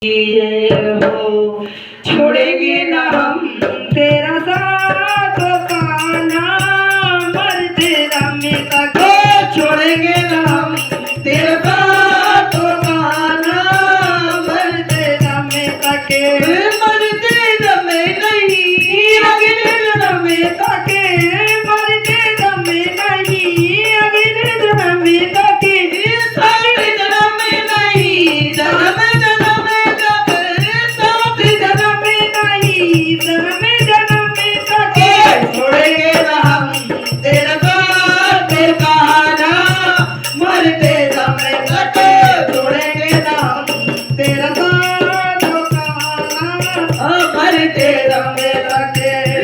ये हो छोड़ेंगे ना हम तेरा साथ कान्हा मरते दम तक छोड़ेंगे ना हम तेरा साथ कान्हा मरते दम तक मरते दम नहीं अगले जन्म तक मरते दम नहीं अगले जन्म तक सारे जन्म नहीं जन्म छोड़ेंगे ना हम तेरा साथ कान्हा मरते दम तक छोड़ेंगे ना हम तेरा साथ कान्हा मरते दम तक